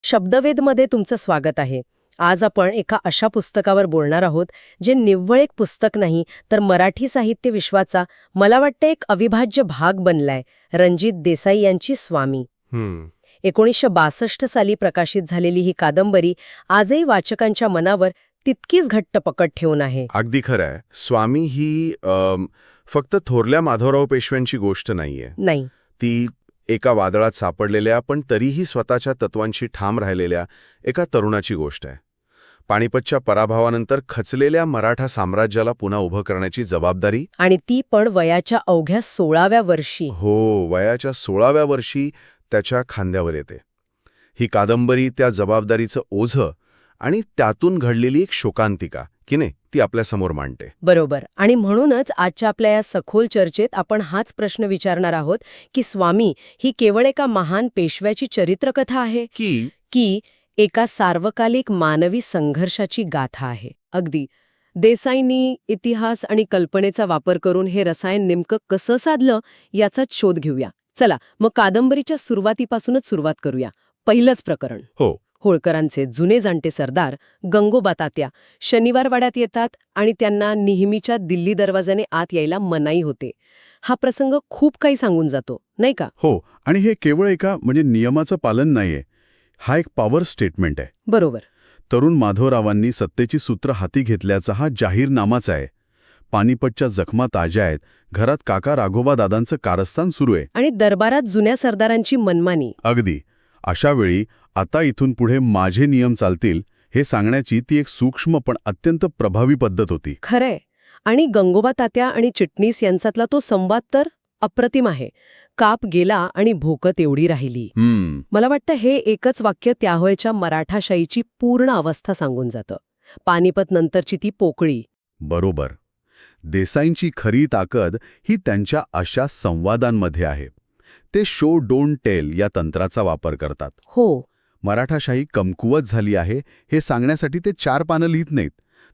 शब्दवेधमध्ये तुमचं स्वागत आहे. आज आपण एका अशा पुस्तकावर बोलणार आहोत जे निव्वळ एक पुस्तक नाही तर मराठी साहित्य विश्वाचा मला वाटतं एक अविभाज्य भाग बनलाय. रणजित देसाई यांची स्वामी. 1962 साली प्रकाशित झालेली ही कादंबरी आजही वाचकांच्या मनावर तितकीच घट्ट पकड ठेवून आहे. अगदी खरं आहे. स्वामी ही फक्त थोरल्या माधवराव पेशव्यांची गोष्ट नाहीये. नाही, ती एका वादळात सापडलेल्या पण तरीही स्वतःच्या तत्वांशी ठाम राहिलेल्या एका तरुणाची गोष्ट आहे. पानिपतच्या पराभवानंतर खचलेल्या मराठा साम्राज्याला पुन्हा उभं करण्याची जबाबदारी. आणि ती पण वयाच्या अवघ्या 16व्या वर्षी. हो, वयाच्या 16व्या वर्षी त्याच्या खांद्यावर येते. ही कादंबरी त्या जबाबदारीचं ओझं आणि त्यातून घडलेली एक शोकांतिका की नाही ती आपल्यासमोर मांडते. बरोबर. आणि म्हणूनच आजच्या आपल्या या सखोल चर्चेत आपण हाच प्रश्न विचारणार आहोत की स्वामी ही केवळ एका महान पेशव्याची चरित्रकथा आहे की एका सार्वकालिक मानवी संघर्षाची गाथा आहे. अगदी देसाईंनी इतिहास आणि कल्पनेचा वापर करून हे रसायन नेमकं कसं साधलं याचाच शोध घेऊया. चला मग कादंबरीच्या सुरुवातीपासूनच सुरुवात करूया. पहिलंच प्रकरण. हो, होळकरांचे जुने जाणते सरदार गंगोबा तात्या शनिवारवाड्यात येतात आणि त्यांना नेहमीच्या दिल्ली दरवाजाने आत यायला मनाई होते. हा प्रसंग खूप काही सांगून जातो, नाही का? हो, आणि हे केवळ एका नियमाचं पालन नाहीये. हा एक पॉवर स्टेटमेंट आहे. बरोबर. तरुण माधवरावांनी सत्तेची सूत्र हाती घेतल्याचा हा जाहीरनामाच आहे. पानिपतच्या जखमा ताज्या आहेत, घरात काका राघोबा दादांचं कारस्थान सुरू आहे आणि दरबारात जुन्या सरदारांची मनमानी. अगदी अशा वेळी आता इथून पुढे माझे नियम चालतील हे सांगण्याची ती एक सूक्ष्म पण अत्यंत प्रभावी पद्धत होती. खरंय. आणि गंगोबा तात्या आणि चिटणीस यांच्यातला तो संवाद तर अप्रतिम आहे. काप गेला आणि भोकत एवढी राहिली. मला वाटतं हे एकच वाक्य त्यावेळच्या मराठाशाहीची पूर्ण अवस्था सांगून जातं. पानिपत नंतरची ती पोकळी. बरोबर. देसाईंची खरी ताकद ही त्यांच्या अशा संवादांमध्ये आहे. ते शो डोंट टेल या तंत्राचा वापर करतात. हो. मराठाशाही कमकुवत झाली आहे हे सांगण्यासाठी ते 4 पानं लिहित नाहीत,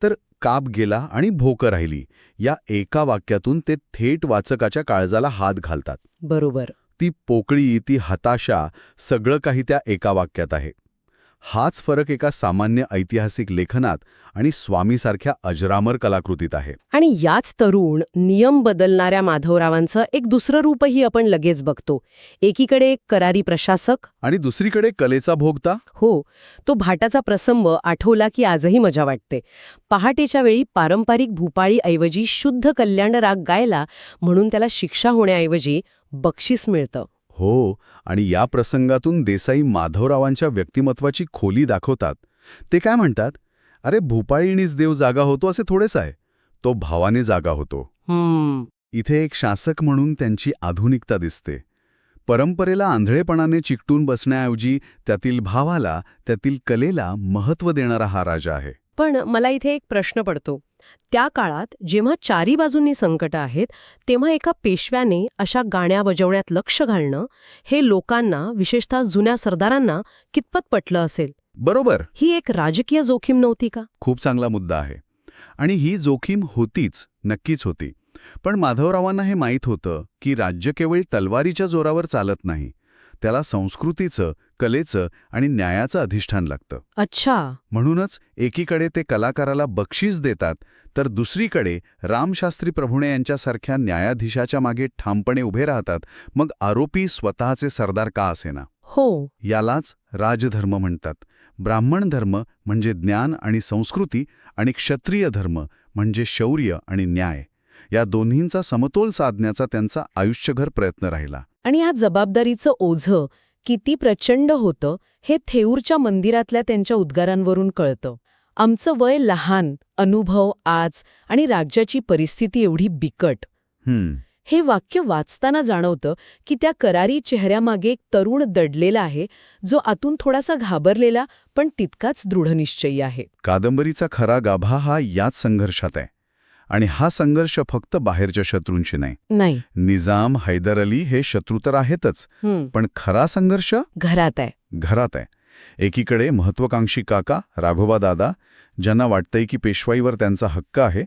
तर काप गेला आणि भोकं राहिली या एका वाक्यातून ते थेट वाचकाच्या काळजाला हात घालतात. बरोबर. ती पोकळी, ती हताशा, सगळं काही त्या एका वाक्यात आहे. हाच फरक एका सामान्य ऐतिहासिक लेखनात आणि स्वामीसारख्या अजरामर कलाकृतीत आहे. आणि याच तरुण नियम बदलणाऱ्या माधवरावांचं एक दुसरं रूपही आपण लगेच बघतो. एकीकडे एक करारी प्रशासक आणि दुसरीकडे कलेचा भोगता. हो. तो भाटाचा प्रसंग आठवला की आजही मजा वाटते. पहाटेच्या वेळी पारंपरिक भूपाळीऐवजी शुद्ध कल्याण राग गायला म्हणून त्याला शिक्षा होण्याऐवजी बक्षीस मिळतं. हो, आणि या प्रसंगातून देसाई माधवरावांच्या व्यक्तिमत्वाची खोली दाखवतात. ते काय म्हणतात, अरे भूपाळीणीच देव जागा होतो असे थोडेच आहे, तो भावाने जागा होतो. इथे एक शासक म्हणून त्यांची आधुनिकता दिसते. परंपरेला आंधळेपणाने चिकटून बसण्याऐवजी त्यातील भावाला, त्यातील कलेला महत्त्व देणारा हा राजा आहे. पण मला इथे एक प्रश्न पडतो. त्या काळात जेव्हा चारी बाजूंनी संकट आहेत तेव्हा एका पेशव्याने अशा गाण्या बजवण्यात लक्ष घालणं हे लोकांना, विशेषतः जुन्या सरदारांना कितपत पटलं असेल? बरोबर. ही एक राजकीय जोखीम नव्हती का? खूप चांगला मुद्दा आहे. आणि ही जोखीम होतीच, नक्कीच होती. पण माधवरावांना हे माहीत होतं की राज्य केवळ तलवारीच्या जोरावर चालत नाही. त्याला संस्कृतीचं, कलेचं आणि न्यायाचं अधिष्ठान लागतं. अच्छा. म्हणूनच एकीकडे ते कलाकाराला बक्षीस देतात, तर दुसरीकडे रामशास्त्री प्रभुणे यांच्यासारख्या न्यायाधीशाच्या मागे ठामपणे उभे राहतात. मग आरोपी स्वतःचे सरदार का असेना. हो. यालाच राजधर्म म्हणतात. ब्राह्मण धर्म म्हणजे ज्ञान आणि संस्कृती, आणि क्षत्रिय धर्म म्हणजे शौर्य आणि न्याय. या दोन्हींचा समतोल साधण्याचा त्यांचा आयुष्यभर प्रयत्न राहिला. आणि या जबाबदारीचं ओझं किती प्रचंड होतं हे थेऊरच्या मंदिरातल्या त्यांच्या उद्गारांवरून कळतं. आमचं वय लहान, अनुभव आज आणि राज्याची परिस्थिती एवढी बिकट. हे वाक्य वाचताना जाणवतं की त्या करारी चेहऱ्यामागे एक तरुण दडलेला आहे, जो आतून थोडासा घाबरलेला पण तितकाच दृढनिश्चयी आहे. कादंबरीचा खरा गाभा हा याच संघर्षात आहे. आणि हा संघर्ष फक्त बाहेरच्या शत्रूंशी नाही. निजाम, हैदर अली हे शत्रू तर आहेतच, पण खरा संघर्ष घरात आहे. एकीकडे महत्वाकांक्षी काका राघोबा दादा, ज्यांना वाटतंय की पेशवाईवर त्यांचा हक्क आहे,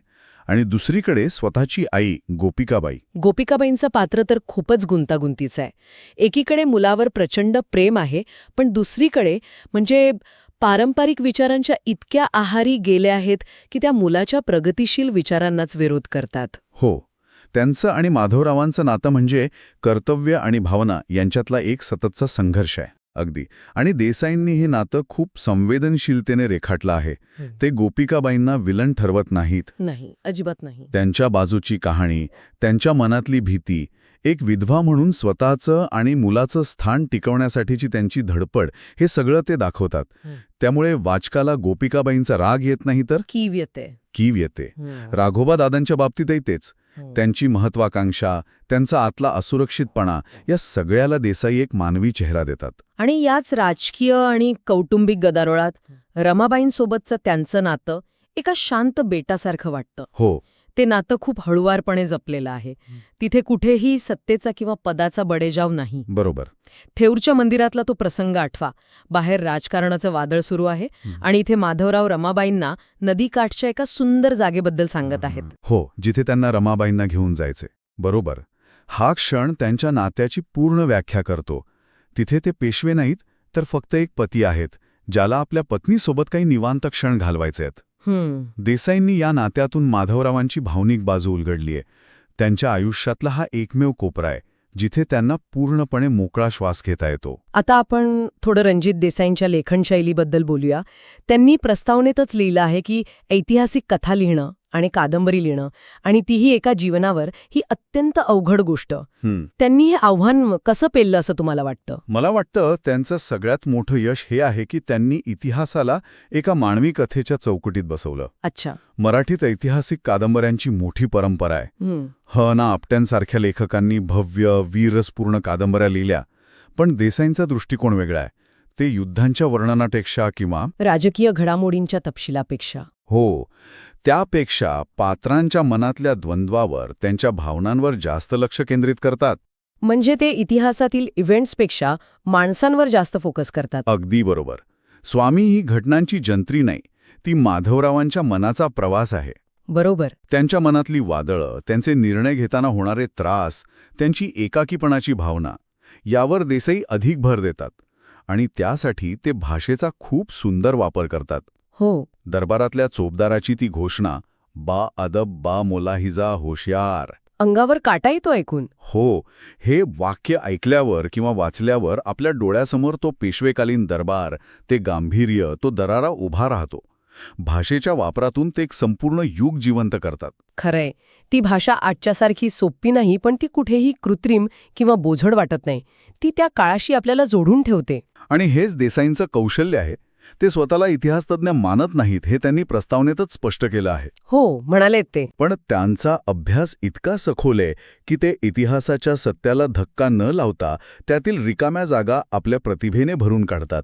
आणि दुसरीकडे स्वतःची आई गोपिकाबाई. गोपिकाबाईंचं पात्र तर खूपच गुंतागुंतीचं आहे. एकीकडे मुलावर प्रचंड प्रेम आहे, पण दुसरीकडे म्हणजे पारंपरिक विचारांच्या इतक्या आहारी गेल्या आहेत की त्या मुलाच्या प्रगतिशील विचारांनाच विरोध करतात. हो, त्यांचं आणि माधवरावांचं नातं म्हणजे कर्तव्य आणि भावना यांच्यातला एक सततचा संघर्ष आहे. अगदी. आणि देसाईंनी हे नातं खूप संवेदनशीलतेने रेखाटलं आहे. ते गोपिकाबाईंना विलन ठरवत नाहीत. नाही, अजिबात नाही. त्यांच्या बाजूची कहाणी, त्यांच्या मनातली भीती, एक विधवा म्हणून स्वतःचं आणि मुलाचं स्थान टिकवण्यासाठीची त्यांची धडपड, हे सगळं ते दाखवतात. त्यामुळे वाचकाला गोपिकाबाईंचा राग येत नाही तर कीव येते. कीव येते. राघोबा दादांच्या बाबतीतही तेच. त्यांची महत्वाकांक्षा, त्यांचा आतला असुरक्षितपणा, या सगळ्याला देसाई एक मानवी चेहरा देतात. आणि याच राजकीय आणि कौटुंबिक गदारोळात रमाबाईंसोबतचं त्यांचं नातं एका शांत बेटासारखं वाटतं. हो, ते नातं खूप हळुवारपणे जपलेलं आहे. तिथे कुठेही सत्तेचा किंवा पदाचा बडेजाव नाही. बरोबर. थेऊरच्या मंदिरातला तो प्रसंग आठवा. बाहेर राजकारणाचं वादळ सुरू आहे आणि इथे माधवराव रमाबाईंना नदीकाठच्या एका सुंदर जागेबद्दल सांगत आहेत. हो, जिथे त्यांना रमाबाईंना घेऊन जायचे. बरोबर. हा क्षण त्यांच्या नात्याची पूर्ण व्याख्या करतो. तिथे ते पेशवे नाहीत, तर फक्त एक पती आहेत, ज्याला आपल्या पत्नीसोबत काही निवांत क्षण घालवायचे आहेत. देसाईंनी या नात्यातून माधवरावांची भावनिक बाजू उलगडलीय. त्यांच्या आयुष्यातला हा एकमेव कोपरा आहे जिथे त्यांना पूर्णपणे मोकळा श्वास घेता येतो. आता आपण थोडं रणजित देसाईंच्या लेखनशैलीबद्दल बोलूया. त्यांनी प्रस्तावनेतच लिहिलं आहे की ऐतिहासिक कथा लिहिणं आणि कादंबरी लिहिणं, आणि तीही एका जीवनावर, ही अत्यंत अवघड गोष्ट. त्यांनी हे आव्हान कसं पेललं असं तुम्हाला वाटतं? मला वाटतं त्यांचं सगळ्यात मोठं यश हे आहे की त्यांनी इतिहासाला एका मानवी कथेच्या चौकटीत बसवलं. अच्छा. मराठीत ऐतिहासिक कादंबऱ्यांची मोठी परंपरा आहे. ह.ना. आपट्यांसारख्या लेखकांनी भव्य, वीररसपूर्ण कादंबऱ्या लिहिल्या. पण देसाईंचा दृष्टिकोन वेगळा आहे. ते युद्धांच्या वर्णनापेक्षा किंवा राजकीय घडामोडींच्या तपशिलापेक्षा, हो, त्यापेक्षा पात्रांच्या मनातल्या द्वंद्वावर, त्यांच्या भावनांवर जास्त लक्ष केंद्रित करतात. म्हणजे ते इतिहासातील इव्हेंट्सपेक्षा माणसांवर जास्त फोकस करतात. अगदी बरोबर. स्वामी ही घटनांची जंत्री नाही, ती माधवरावांच्या मनाचा प्रवास आहे. बरोबर. त्यांच्या मनातली वादळं, त्यांचे निर्णय घेताना होणारे त्रास, त्यांची एकाकीपणाची भावना, यावर देसाई अधिक भर देतात. आणि त्यासाठी ते भाषेचा खूप सुंदर वापर करतात. हो. दरबारातल्या चोपदाराची ती घोषणा, बा अदब बा मोलाहिजा होशियार, अंगावर काटा येतो ऐकून. हो, हे वाक्य ऐकल्यावर किंवा वाचल्यावर आपल्या डोळ्यासमोर तो पेशवेकालीन दरबार, ते गांभीर्य, तो दरारा उभा राहतो. भाषेच्या वापरातून ते एक संपूर्ण युग जिवंत करतात. खरंय. ती भाषा आजच्यासारखी सोपी नाही, पण ती कुठेही कृत्रिम किंवा बोझड वाटत नाही. ती त्या काळाशी आपल्याला जोडून ठेवते. आणि हेच देसाईंचं कौशल्य आहे. ते स्वतःला इतिहासतज्ञ मानत नाहीत, हे त्यांनी प्रस्तावनेतच स्पष्ट केलं आहे. हो, म्हणालेत ते. पण त्यांचा अभ्यास इतका सखोल आहे की ते इतिहासाच्या सत्याला धक्का न लावता त्यातील रिकाम्या जागा आपल्या प्रतिभेने भरून काढतात.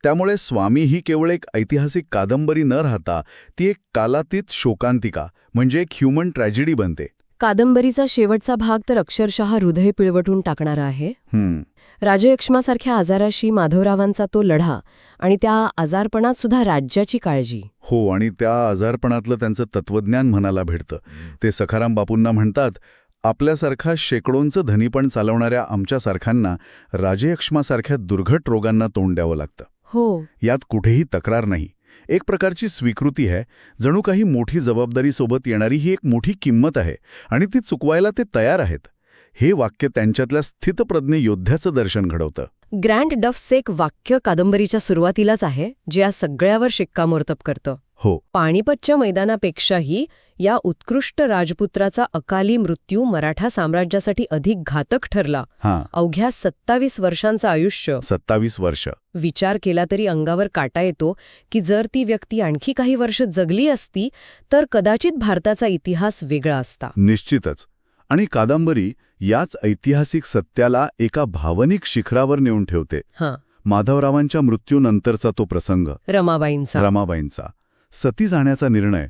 त्यामुळे स्वामी ही केवळ एक ऐतिहासिक कादंबरी न राहता ती एक कालातीत शोकांतिका, म्हणजे एक ह्युमन ट्रॅजेडी बनते. कादंबरीचा शेवटचा भाग तर अक्षरशः हृदय पिळवटून टाकणारा आहे. राजयक्ष्मासारख्या आजाराशी माधवरावांचा तो लढा, आणि त्या आजारपणात सुद्धा राज्याची काळजी. हो, आणि त्या आजारपणातलं त्यांचं तत्वज्ञान मनाला भेटतं. ते सखाराम बापूंना म्हणतात, आपल्यासारखा शेकडोंचं धनीपण चालवणाऱ्या आमच्यासारख्यांना राजयक्ष्मासारख्या दुर्घट रोगांना तोंड द्यावं लागतं. हो. यात कुठेही तक्रार नाही, एक प्रकारची स्वीकृती आहे. जणू काही मोठी जबाबदारीसोबत येणारी ही एक मोठी किंमत आहे, आणि ती चुकवायला ते तयार आहेत. हे वाक्य त्यांच्यातल्या स्थितप्रज्ञ योद्ध्याचं दर्शन घडवतं. ग्रँड डफचं एक वाक्य कादंबरीच्या सुरुवातीलाच आहे, जे या सगळ्यावर शिक्कामोर्तब करतं. हो. पाणीपतच्या मैदानापेक्षाही या उत्कृष्ट राजपुत्राचा अकाली मृत्यू मराठा साम्राज्यासाठी अधिक घातक ठरला. अवघ्या 27 वर्षांचं आयुष्य. 27 वर्ष. विचार केला तरी अंगावर काटा येतो की जर ती व्यक्ती आणखी काही वर्ष जगली असती तर कदाचित भारताचा इतिहास वेगळा असता. निश्चितच. आणि कादंबरी याच ऐतिहासिक सत्याला एका भावनिक शिखरावर नेऊन ठेवते. माधवरावांच्या मृत्यूनंतरचा तो प्रसंग, रमाबाईंचा सती जाण्याचा निर्णय,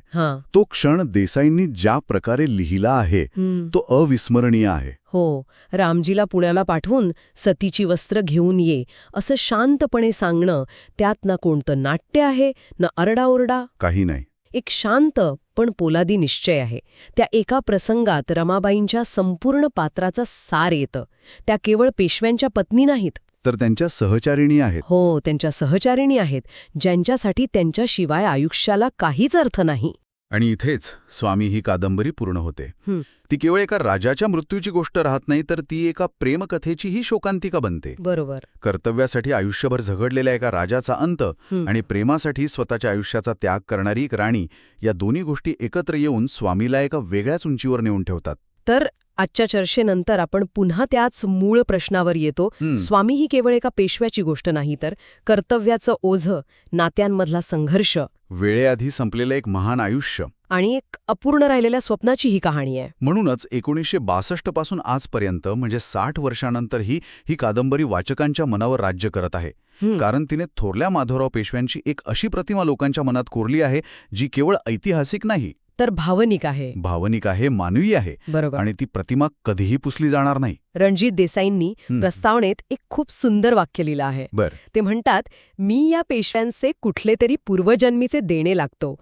तो क्षण देसाईंनी ज्या प्रकारे लिहिला आहे तो अविस्मरणीय आहे. हो. रामजीला पुण्याला पाठवून सतीची वस्त्र घेऊन ये असं शांतपणे सांगणं, त्यात ना कोणतं नाट्य आहे ना आरडाओरडा. काही नाही. एक शांत पण पोलादी निश्चय आहे. त्या एका प्रसंगात रमाबाईंच्या संपूर्ण पात्राचं सार येतं. त्या केवळ पेशव्यांच्या पत्नी नाहीत, तर त्यांच्या सहचारिणी आहेत. हो, त्यांच्या सहचारिणी आहेत, ज्यांच्यासाठी त्यांच्याशिवाय आयुष्याला काहीच अर्थ नाही. आणि इथेच स्वामी ही कादंबरी पूर्ण होते. हं. ती केवळ एका राजाच्या मृत्यूची गोष्ट राहत नाही, तर ती एका प्रेमकथेचीही शोकांतिका बनते. बरोबर. कर्तव्यासाठी आयुष्यभर झगडलेल्या एका राजाचा अंत आणि प्रेमासाठी स्वतःच्या आयुष्याचा त्याग करणारी एक राणी, या दोन्ही गोष्टी एकत्र येऊन स्वामीला एका वेगळ्याच उंचीवर नेऊन ठेवतात. तर आजच्या चर्चेनंतर आपण पुन्हा त्याच मूळ प्रश्नावर येतो. स्वामी ही केवळ एका पेशव्याची गोष्ट नाही, तर कर्तव्याचं ओझं, नात्यांमधला संघर्ष वेळेआधी संपलेलं एक महान आयुष्य आणि एक अपूर्ण राहिलेल्या स्वप्नाची ही कहाणी आहे. म्हणूनच 1962 पासून आजपर्यंत म्हणजे 60 वर्षांनंतरही ही कादंबरी वाचकांच्या मनावर राज्य करत आहे. कारण तिने थोरल्या माधवराव पेशव्यांची एक अशी प्रतिमा लोकांच्या मनात कोरली आहे जी केवळ ऐतिहासिक नाही, तर भावनिक आहे. भावनिक आहे, मानवी आहे. बरोबर. आणि ती प्रतिमा कधीही पुसली जाणार नाही. रणजित देसाईंनी प्रस्तावनेत एक खूप सुंदर वाक्य लिहिलं आहे. ते म्हणतात, मी या पेशव्यांचे कुठले तरी पूर्वजन्मीचे देणे लागतो.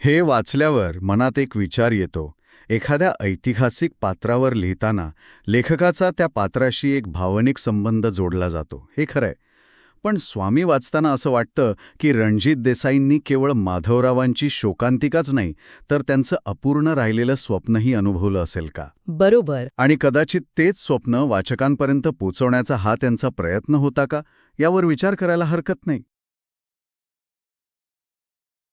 हे वाचल्यावर मनात एक विचार येतो. एखाद्या ऐतिहासिक पात्रावर लिहिताना लेखकाचा त्या पात्राशी एक भावनिक संबंध जोडला जातो, हे खरंय. पण स्वामी वाचताना असं वाटतं की रणजित देसाईंनी केवळ माधवरावांची शोकांतिकाच नाही, तर त्यांचं अपूर्ण राहिलेलं स्वप्नही अनुभवलं असेल का? बरोबर. आणि कदाचित तेच स्वप्न वाचकांपर्यंत पोचवण्याचा हा त्यांचा प्रयत्न होता का, यावर विचार करायला हरकत नाही.